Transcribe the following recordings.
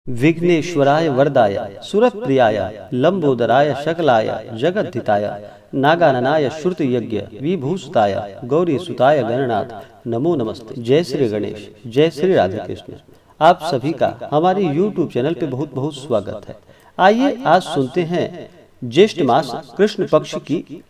विघ्नेश्वराय वरदाय सुरप्रियाय लंबोदराय शकलाय जगद्धिताय नागाननाय श्रुतयज्ञ विभूषिताय गौरीसुताय गणनाथ नमो नमस्ते। जय श्री गणेश, जय श्री राधा कृष्ण। आप सभी का हमारे YouTube चैनल पे बहुत बहुत स्वागत है। आइए आज सुनते हैं ज्येष्ठ मास कृष्ण पक्ष की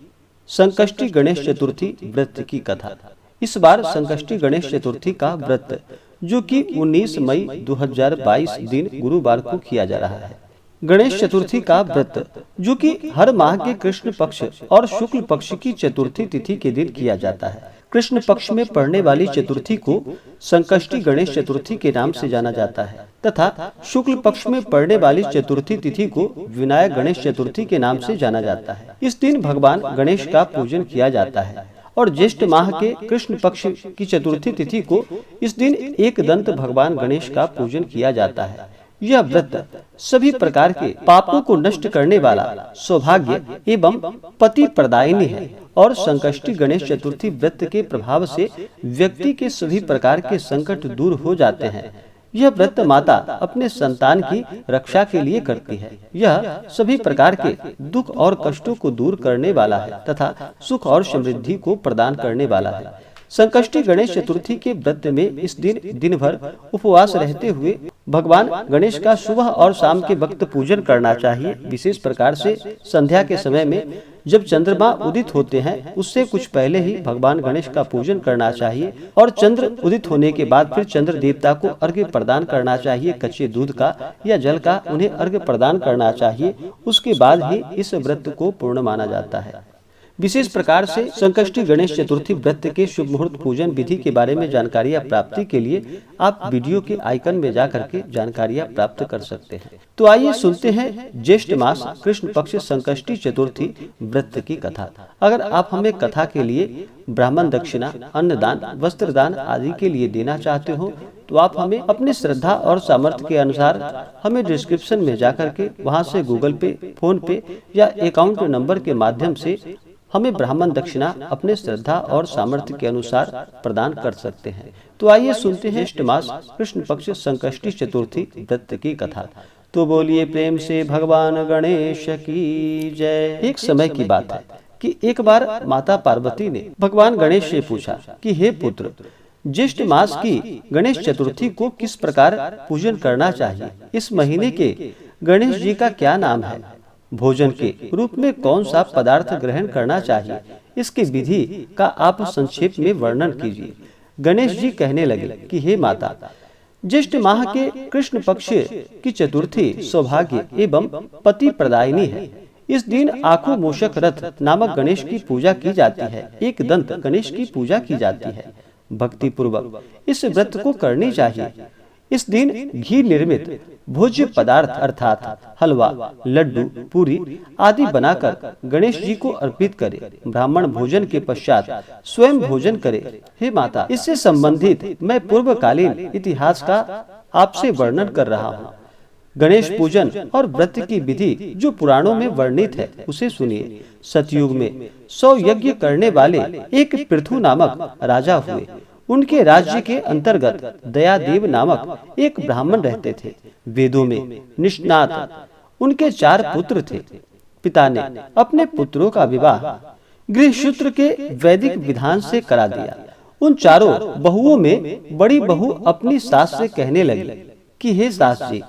संकष्टी गणेश चतुर्थी व्रत की कथा। इस बार संकष्टी गणेश चतुर्थी का व्रत जो कि 19 मई 2022 दिन गुरुवार को किया जा रहा है। गणेश चतुर्थी का व्रत जो कि हर माह के कृष्ण पक्ष और शुक्ल पक्ष की चतुर्थी तिथि के दिन किया जाता है। कृष्ण पक्ष में पड़ने वाली चतुर्थी को संकष्टी गणेश चतुर्थी के नाम से जाना जाता है तथा शुक्ल पक्ष में पड़ने वाली चतुर्थी तिथि को विनायक गणेश चतुर्थी के नाम से जाना जाता है। इस दिन भगवान गणेश का पूजन किया जाता है और ज्येष्ठ माह के कृष्ण पक्ष की चतुर्थी तिथि को इस दिन एक दंत भगवान गणेश का पूजन किया जाता है। यह व्रत सभी प्रकार के पापों को नष्ट करने वाला सौभाग्य एवं पति प्रदायिनी है और संकष्टी गणेश चतुर्थी व्रत के प्रभाव से व्यक्ति के सभी प्रकार के संकट दूर हो जाते हैं। यह व्रत माता अपने संतान की रक्षा के लिए करती है। यह सभी प्रकार के दुख और कष्टों को दूर करने वाला है तथा सुख और समृद्धि को प्रदान करने वाला है। संकष्टी गणेश चतुर्थी के व्रत में इस दिन भर उपवास रहते हुए भगवान गणेश का सुबह और शाम के वक्त पूजन करना चाहिए। विशेष प्रकार से संध्या के समय में जब चंद्रमा उदित होते हैं उससे कुछ पहले ही भगवान गणेश का पूजन करना चाहिए और चंद्र उदित होने के बाद फिर चंद्र देवता को अर्घ्य प्रदान करना चाहिए। कच्चे दूध का या जल का उन्हें अर्घ्य प्रदान करना चाहिए। उसके बाद ही इस व्रत को पूर्ण माना जाता है। विशेष प्रकार से संकष्टी गणेश चतुर्थी व्रत के शुभ मुहूर्त पूजन विधि के बारे में जानकारियां प्राप्ति के लिए आप वीडियो के आइकन में जाकर के जानकारियां प्राप्त कर सकते हैं। तो आइए सुनते हैं ज्येष्ठ मास कृष्ण पक्ष संकष्टी चतुर्थी व्रत की कथा। अगर आप हमें कथा के लिए ब्राह्मण दक्षिणा, अन्नदान, वस्त्रदान आदि के लिए देना चाहते हो तो आप हमें अपनी श्रद्धा और सामर्थ्य के अनुसार हमें डिस्क्रिप्शन में जाकर के वहां से गूगल पे, फोन पे या अकाउंट नंबर के माध्यम से हमें ब्राह्मण दक्षिणा अपने श्रद्धा और सामर्थ्य के अनुसार प्रदान कर सकते हैं। तो आइए सुनते हैं ज्येष्ठ मास कृष्ण पक्ष संकष्टी चतुर्थी व्रत की कथा। तो बोलिए प्रेम से भगवान गणेश की जय। एक समय की बात है कि एक बार माता पार्वती ने भगवान गणेश से पूछा कि हे पुत्र, ज्येष्ठ मास की गणेश चतुर्थी को किस प्रकार पूजन करना चाहिए? इस महीने के गणेश जी का क्या नाम है? भोजन के रूप में कौन सा पदार्थ ग्रहण करना चाहिए? इसकी विधि का आप संक्षेप में वर्णन कीजिए। गणेश जी कहने लगे कि हे माता, ज्येष्ठ माह के कृष्ण पक्ष की चतुर्थी सौभाग्य एवं पति प्रदायिनी है। इस दिन आंखों मूषक रथ नामक गणेश की पूजा की जाती है। एक दंत गणेश की पूजा की जाती है। भक्ति पूर्वक इस व्रत को करनी चाहिए। इस दिन घी निर्मित भोज्य पदार्थ अर्थात हलवा, लड्डू, पूरी आदि बनाकर गणेश जी को अर्पित करे। ब्राह्मण भोजन के पश्चात स्वयं भोजन करे। हे माता, इससे संबंधित मैं पूर्वकालीन इतिहास का आपसे वर्णन कर रहा हूँ। गणेश पूजन और व्रत की विधि जो पुराणों में वर्णित है उसे सुनिए। सतयुग में 100 यज्ञ करने वाले एक पृथु नामक राजा हुए। उनके राज्य के अंतर्गत दयादेव नामक एक ब्राह्मण रहते थे। वेदों में निष्णात उनके 4 पुत्र थे। पिता ने अपने पुत्रों का विवाह गृहसूत्र के वैदिक विधान से करा दिया। उन चारों बहुओं में बड़ी बहू अपनी सास से कहने लगी कि हे सास जी,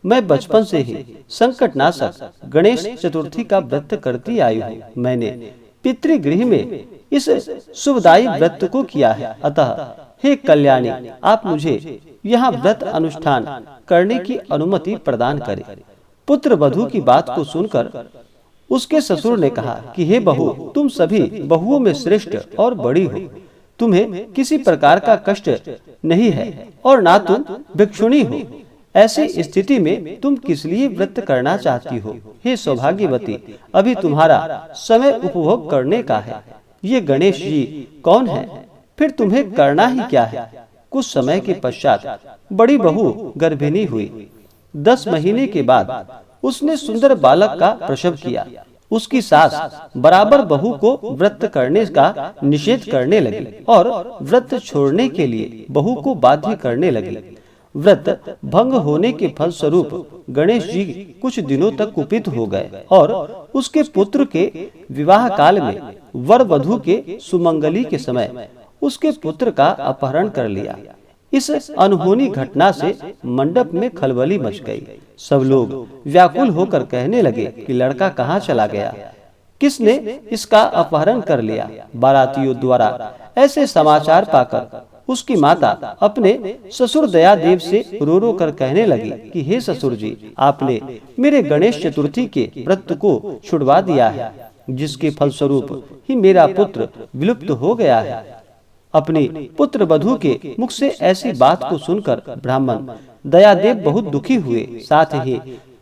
मैं बचपन से ही संकटनाशक गणेश चतुर्थी का व्रत करती आई हूँ। मैंने पितृगृह में इस शुभदायी व्रत को किया है। अतः हे कल्याणी, आप मुझे यहाँ व्रत अनुष्ठान करने की अनुमति प्रदान करें। पुत्र वधू की बात को सुनकर उसके ससुर ने कहा कि हे बहू, तुम सभी बहुओं में श्रेष्ठ और बड़ी हो। तुम्हें किसी प्रकार का कष्ट नहीं है और ना तुम भिक्षुणी हो। ऐसी स्थिति में तुम किस लिए व्रत करना चाहती हो? हे सौभाग्यवती, अभी तुम्हारा समय उपभोग करने का है। ये गणेश जी कौन है? फिर तुम्हें करना ही क्या है? कुछ समय के पश्चात बड़ी बहू गर्भिणी हुई। 10 महीने के बाद उसने सुंदर बालक का प्रसव किया। उसकी सास बराबर बहू को व्रत करने का निषेध करने लगी और व्रत छोड़ने के लिए बहू को बाध्य करने लगी। व्रत भंग होने के फलस्वरूप गणेश जी कुछ दिनों तक कुपित हो गए और उसके पुत्र के विवाह काल में वर वधू के सुमंगली के समय उसके पुत्र का अपहरण कर लिया। इस अनहोनी घटना से मंडप में खलबली मच गई। सब लोग व्याकुल होकर कहने लगे कि लड़का कहाँ चला गया, किसने इसका अपहरण कर लिया। बारातियों द्वारा ऐसे समाचार पाकर उसकी माता अपने ससुर दयादेव से रो रो कर कहने लगी कि हे ससुर जी, आपने मेरे गणेश चतुर्थी के व्रत को छुड़वा दिया है, जिसके फलस्वरूप ही मेरा पुत्र विलुप्त हो गया है। अपनी पुत्र वधू के मुख से ऐसी बात को सुनकर ब्राह्मण दयादेव बहुत दुखी हुए, साथ ही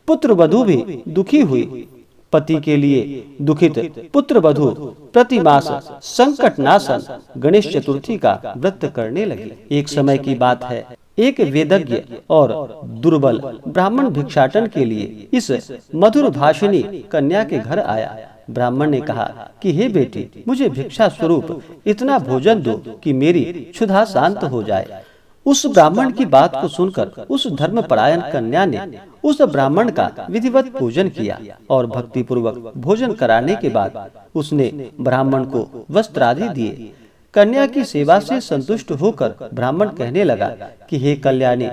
पुत्र वधू भी दुखी हुई। पति के लिए दुखित पुत्र वधू प्रतिमास संकट नाशन गणेश चतुर्थी का व्रत करने लगे। एक समय की बात है, एक वेदज्ञ और दुर्बल ब्राह्मण भिक्षाटन के लिए इस मधुर भाषिणी कन्या के घर आया। ब्राह्मण ने कहा कि हे बेटी, मुझे भिक्षा स्वरूप इतना भोजन दो कि मेरी क्षुधा शांत हो जाए। उस ब्राह्मण की बात को सुनकर उस धर्मपरायण कन्या ने उस ब्राह्मण का विधिवत पूजन किया और भक्ति पूर्वक भोजन कराने के बाद उसने ब्राह्मण को वस्त्र आदि दिए। कन्या की सेवा से संतुष्ट होकर ब्राह्मण कहने लगा कि हे कल्याणी,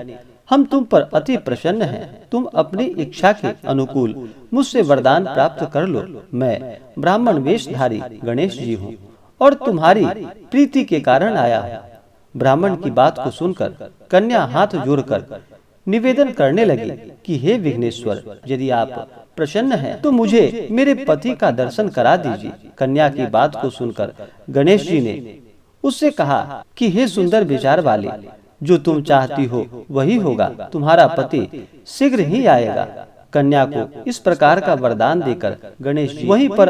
हम तुम पर अति प्रसन्न हैं। तुम अपनी इच्छा के अनुकूल मुझसे वरदान प्राप्त कर लो। मैं ब्राह्मण वेशधारी गणेश जी हूँ और तुम्हारी प्रीति के कारण आया हूँ। ब्राह्मण की बात को सुनकर कन्या हाथ जोड़कर निवेदन करने लगी कि हे विघ्नेश्वर, यदि आप प्रसन्न हैं तो मुझे मेरे पति का दर्शन करा दीजिए। कन्या की बात को सुनकर गणेश जी ने उससे कहा कि हे सुंदर विचार वाली, जो तुम चाहती हो वही होगा, तुम्हारा पति शीघ्र ही आएगा। कन्या को इस प्रकार का वरदान देकर गणेश जी वहीं पर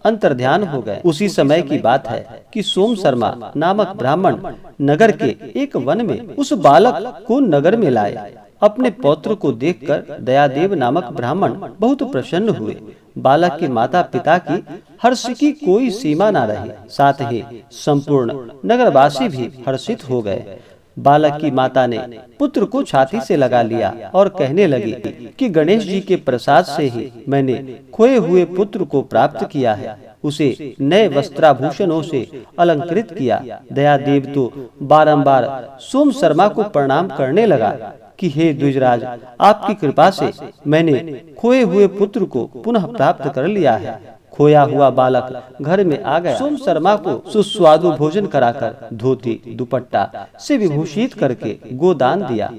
अंतर्ध्यान हो गए। उसी समय की बात है कि सोम शर्मा नामक ब्राह्मण नगर के एक वन में उस बालक को नगर में लाए। अपने पौत्र को देखकर दयादेव नामक ब्राह्मण बहुत प्रसन्न हुए। बालक के माता पिता की हर्ष की कोई सीमा न रही, साथ ही संपूर्ण नगरवासी भी हर्षित हो गए। बालक की माता ने पुत्र को छाती से लगा लिया और कहने लगी कि गणेश जी के प्रसाद से ही मैंने खोए हुए पुत्र को प्राप्त किया है। उसे नए वस्त्राभूषणों से अलंकृत किया। दयादेव तो बारंबार सोम शर्मा को प्रणाम करने लगा कि हे द्विजराज, आपकी कृपा से मैंने खोए हुए पुत्र को पुनः प्राप्त कर लिया है। खोया हुआ बालक घर में आ गया। सोम शर्मा को सुस्वादु भोजन कराकर धोती दुपट्टा से विभूषित करके गोदान दिया।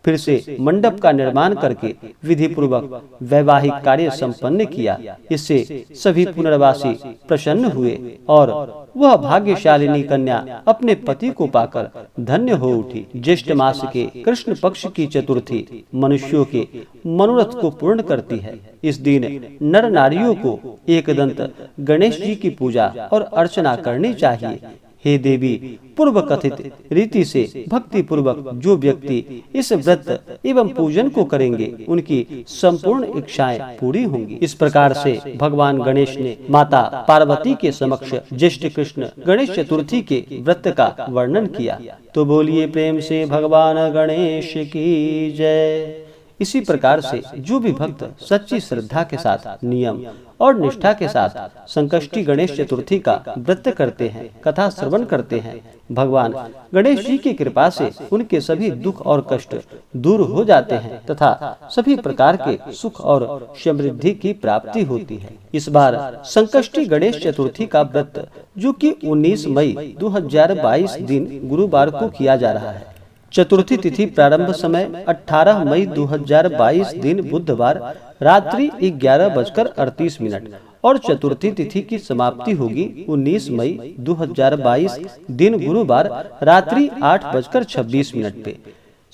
फिर से मंडप का निर्माण करके विधि पूर्वक वैवाहिक कार्य संपन्न किया। इससे सभी पुनर्वासी प्रसन्न हुए और वह भाग्यशालिनी कन्या अपने पति को पाकर धन्य हो उठी। ज्येष्ठ मास के कृष्ण पक्ष की चतुर्थी मनुष्यों के मनोरथ को पूर्ण करती है। इस दिन नर नारियों को एकदंत गणेश जी की पूजा और अर्चना करनी चाहिए। हे देवी, पूर्व कथित रीति से भक्ति पूर्वक जो व्यक्ति इस व्रत एवं पूजन को करेंगे, उनकी संपूर्ण इच्छाएं पूरी होंगी। इस प्रकार से भगवान गणेश ने माता पार्वती के समक्ष ज्येष्ठ कृष्ण गणेश चतुर्थी के व्रत का वर्णन किया। तो बोलिए प्रेम से भगवान गणेश की जय। इसी प्रकार से जो भी भक्त सच्ची श्रद्धा के साथ नियम और निष्ठा के साथ संकष्टी गणेश चतुर्थी का व्रत करते हैं, कथा श्रवण करते हैं, भगवान गणेश जी की कृपा से उनके सभी दुख और कष्ट दूर हो जाते हैं तथा सभी प्रकार के सुख और समृद्धि की प्राप्ति होती है। इस बार संकष्टी गणेश चतुर्थी का व्रत, जो कि 19 मई 2022 दिन गुरुवार को किया जा रहा है। चतुर्थी तिथि प्रारंभ समय 18 मई 2022 दिन बुधवार रात्रि 11:38 और चतुर्थी तिथि की समाप्ति होगी 19 मई 2022 दिन गुरुवार रात्रि 8:26 पे।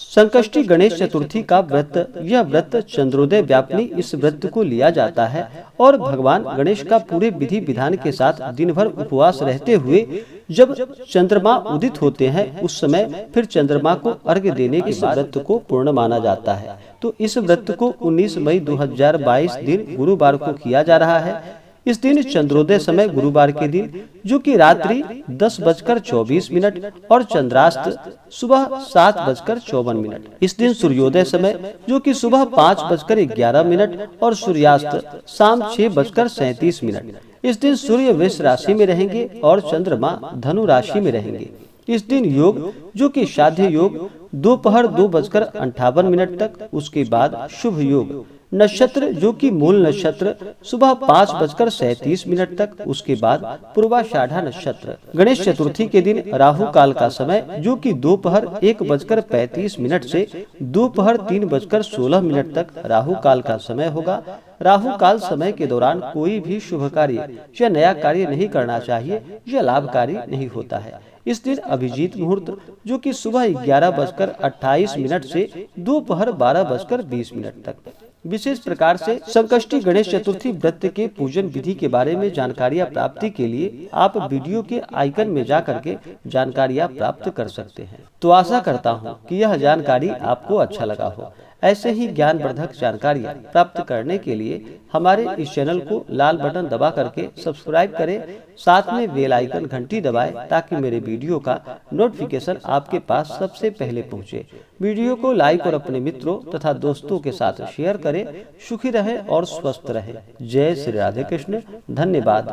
संकष्टी गणेश चतुर्थी का व्रत, यह व्रत चंद्रोदय व्यापनी इस व्रत को लिया जाता है और भगवान गणेश का पूरे विधि विधान के साथ दिन भर उपवास रहते हुए जब चंद्रमा उदित होते हैं, उस समय फिर चंद्रमा को अर्घ्य देने के बाद व्रत को पूर्ण माना जाता है। तो इस व्रत को 19 मई 2022 दिन गुरुवार को किया जा रहा है। इस दिन चंद्रोदय समय गुरुवार के दिन जो कि रात्रि 10:24 और चंद्रास्त सुबह 7:54। इस दिन सूर्योदय समय जो कि सुबह 5:11 और सूर्यास्त शाम 6:37। इस दिन सूर्य वृष राशि में रहेंगे और चंद्रमा धनु राशि में रहेंगे। इस दिन योग जो कि साध्य योग दोपहर 2:58 तक, उसके बाद शुभ योग नक्षत्र जो कि मूल नक्षत्र सुबह 5:37 तक, उसके बाद पूर्वाषाढ़ा नक्षत्र। गणेश चतुर्थी के दिन राहु काल का समय जो कि दोपहर 1:35 से दोपहर 3:16 तक राहु काल का समय होगा। राहु काल समय के दौरान कोई भी शुभ कार्य या नया कार्य नहीं करना चाहिए, यह लाभकारी नहीं होता है। इस दिन अभिजीत मुहूर्त जो कि सुबह 11:28 से दोपहर 12:20 तक। विशेष प्रकार से संकष्टी गणेश चतुर्थी व्रत के पूजन विधि के बारे में जानकारियाँ प्राप्ति के लिए आप वीडियो के आइकन में जा करके जानकारियाँ प्राप्त कर सकते हैं। तो आशा करता हूँ कि यह जानकारी आपको अच्छा लगा हो। ऐसे ही ज्ञानवर्धक जानकारियाँ प्राप्त करने के लिए हमारे इस चैनल को लाल बटन दबा करके सब्सक्राइब करें, साथ में बेल आइकन घंटी दबाएं ताकि मेरे वीडियो का नोटिफिकेशन आपके पास सबसे पहले पहुंचे। वीडियो को लाइक और अपने मित्रों तथा दोस्तों के साथ शेयर करें। सुखी रहें और स्वस्थ रहें। जय श्री राधे कृष्ण। धन्यवाद।